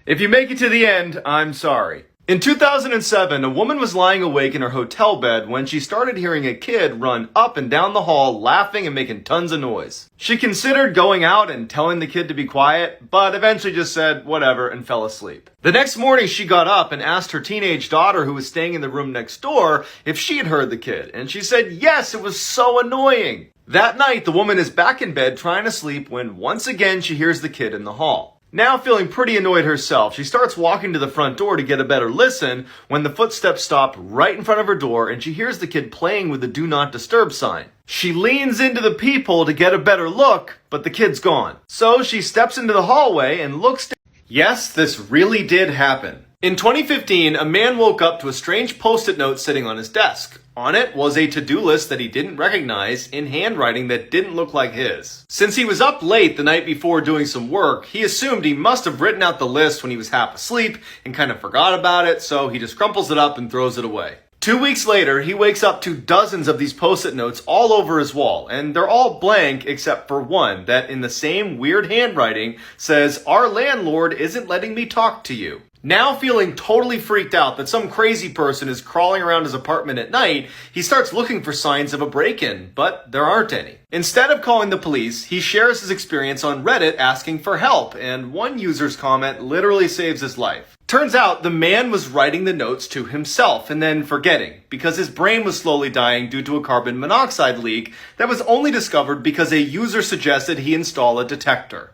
If you make it to the end, I'm sorry. In 2007, a woman was lying awake in her hotel bed when she started hearing a kid run up and down the hall laughing and making tons of noise. She considered going out and telling the kid to be quiet, but eventually just said whatever and fell asleep. The next morning, she got up and asked her teenage daughter who was staying in the room next door if she had heard the kid, and she said yes, it was so annoying. That night, the woman is back in bed trying to sleep when once again she hears the kid in the hall. Now feeling pretty annoyed herself, she starts walking to the front door to get a better listen when the footsteps stop right in front of her door and she hears the kid playing with the do not disturb sign. She leans into the peephole to get a better look, but the kid's gone. So she steps into the hallway and looks down. Yes, this really did happen. In 2015, a man woke up to a strange post-it note sitting on his desk. On it was a to-do list that he didn't recognize in handwriting that didn't look like his. Since he was up late the night before doing some work, he assumed he must have written out the list when he was half asleep and kind of forgot about it, so he just crumples it up and throws it away. 2 weeks later, he wakes up to dozens of these post-it notes all over his wall, and they're all blank except for one that in the same weird handwriting says, "Our landlord isn't letting me talk to you." Now feeling totally freaked out that some crazy person is crawling around his apartment at night, he starts looking for signs of a break-in, but there aren't any. Instead of calling the police, he shares his experience on Reddit asking for help, and one user's comment literally saves his life. Turns out the man was writing the notes to himself and then forgetting, because his brain was slowly dying due to a carbon monoxide leak that was only discovered because a user suggested he install a detector.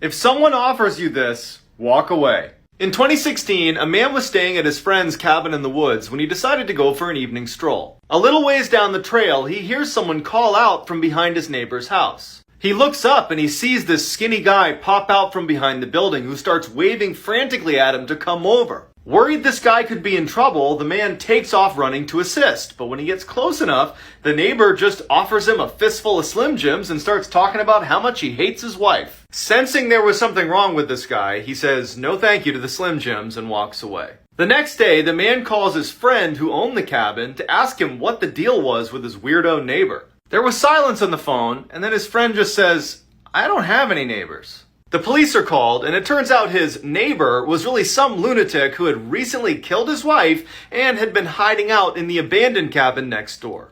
If someone offers you this, walk away. In 2016, a man was staying at his friend's cabin in the woods when he decided to go for an evening stroll. A little ways down the trail, he hears someone call out from behind his neighbor's house. He looks up and he sees this skinny guy pop out from behind the building who starts waving frantically at him to come over. Worried this guy could be in trouble, the man takes off running to assist, but when he gets close enough, the neighbor just offers him a fistful of Slim Jims and starts talking about how much he hates his wife. Sensing there was something wrong with this guy, he says no thank you to the Slim Jims and walks away. The next day, the man calls his friend who owned the cabin to ask him what the deal was with his weirdo neighbor. There was silence on the phone, and then his friend just says, "I don't have any neighbors." The police are called, and it turns out his neighbor was really some lunatic who had recently killed his wife and had been hiding out in the abandoned cabin next door.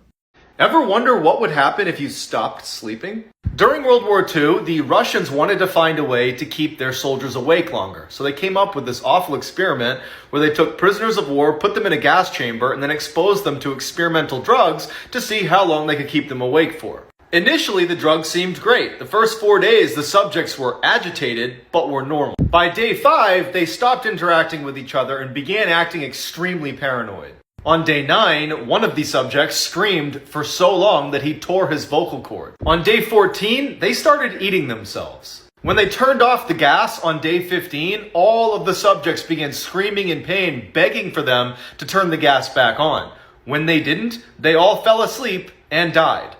Ever wonder what would happen if you stopped sleeping? During World War II, the Russians wanted to find a way to keep their soldiers awake longer, so they came up with this awful experiment where they took prisoners of war, put them in a gas chamber, and then exposed them to experimental drugs to see how long they could keep them awake for. Initially, the drugs seemed great. The first 4 days, the subjects were agitated, but were normal. By day 5, they stopped interacting with each other and began acting extremely paranoid. On day 9, one of the subjects screamed for so long that he tore his vocal cord. On day 14, they started eating themselves. When they turned off the gas on day 15, all of the subjects began screaming in pain, begging for them to turn the gas back on. When they didn't, they all fell asleep and died.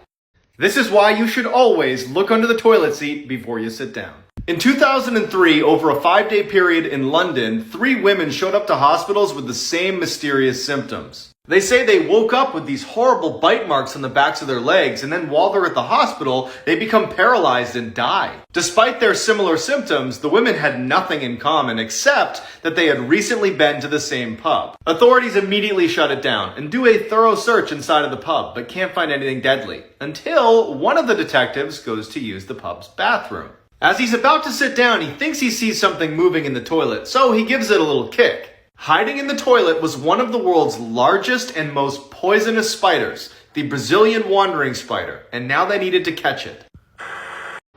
This is why you should always look under the toilet seat before you sit down. In 2003, over a 5-day period in London, 3 women showed up to hospitals with the same mysterious symptoms. They say they woke up with these horrible bite marks on the backs of their legs, and then while they're at the hospital, they become paralyzed and die. Despite their similar symptoms, the women had nothing in common except that they had recently been to the same pub. Authorities immediately shut it down and do a thorough search inside of the pub, but can't find anything deadly, until one of the detectives goes to use the pub's bathroom. As he's about to sit down, he thinks he sees something moving in the toilet, so he gives it a little kick. Hiding in the toilet was one of the world's largest and most poisonous spiders, the Brazilian wandering spider, and now they needed to catch it.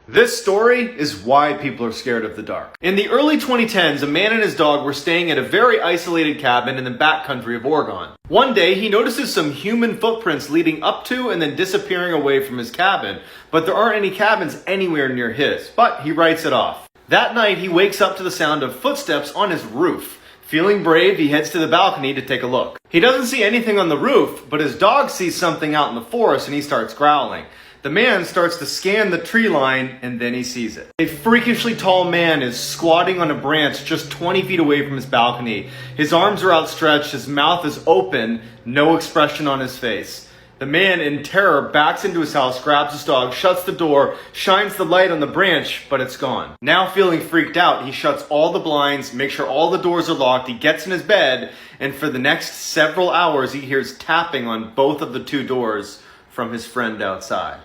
This story is why people are scared of the dark. In the early 2010s, a man and his dog were staying at a very isolated cabin in the backcountry of Oregon. One day, he notices some human footprints leading up to and then disappearing away from his cabin, but there aren't any cabins anywhere near his, but he writes it off. That night, he wakes up to the sound of footsteps on his roof. Feeling brave, he heads to the balcony to take a look. He doesn't see anything on the roof, but his dog sees something out in the forest and he starts growling. The man starts to scan the tree line, and then he sees it. A freakishly tall man is squatting on a branch just 20 feet away from his balcony. His arms are outstretched, his mouth is open, no expression on his face. The man, in terror, backs into his house, grabs his dog, shuts the door, shines the light on the branch, but it's gone. Now feeling freaked out, he shuts all the blinds, makes sure all the doors are locked, he gets in his bed, and for the next several hours he hears tapping on both of the two doors from his friend outside.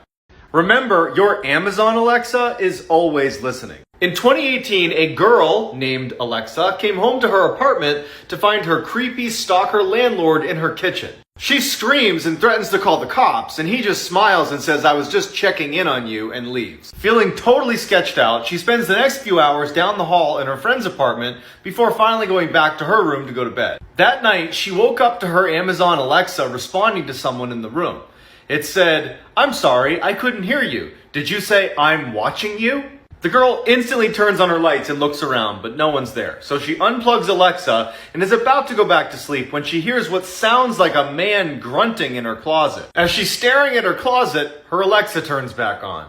Remember, your Amazon Alexa is always listening. In 2018, a girl named Alexa came home to her apartment to find her creepy stalker landlord in her kitchen. She screams and threatens to call the cops, and he just smiles and says, "I was just checking in on you," and leaves. Feeling totally sketched out, she spends the next few hours down the hall in her friend's apartment before finally going back to her room to go to bed. That night, she woke up to her Amazon Alexa responding to someone in the room. It said, "I'm sorry, I couldn't hear you. Did you say I'm watching you?" The girl instantly turns on her lights and looks around, but no one's there. So she unplugs Alexa and is about to go back to sleep when she hears what sounds like a man grunting in her closet. As she's staring at her closet, her Alexa turns back on.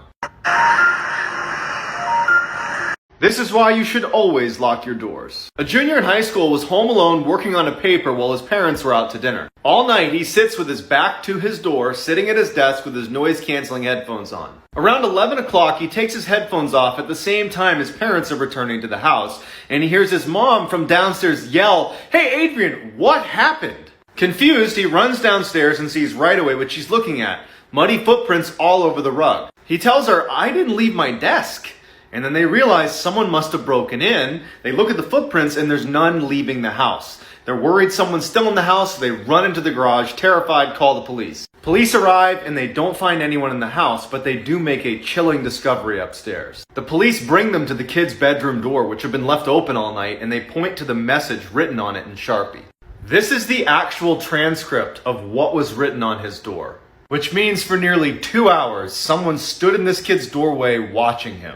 This is why you should always lock your doors. A junior in high school was home alone working on a paper while his parents were out to dinner. All night he sits with his back to his door, sitting at his desk with his noise-canceling headphones on. Around 11 o'clock, he takes his headphones off at the same time his parents are returning to the house, and he hears his mom from downstairs yell, "Hey Adrian, what happened?" Confused, he runs downstairs and sees right away what she's looking at, muddy footprints all over the rug. He tells her, "I didn't leave my desk." And then they realize someone must have broken in. They look at the footprints and there's none leaving the house. They're worried someone's still in the house, so they run into the garage, terrified, call the police. Police arrive and they don't find anyone in the house, but they do make a chilling discovery upstairs. The police bring them to the kid's bedroom door, which had been left open all night, and they point to the message written on it in Sharpie. This is the actual transcript of what was written on his door, which means for nearly 2 hours, someone stood in this kid's doorway watching him.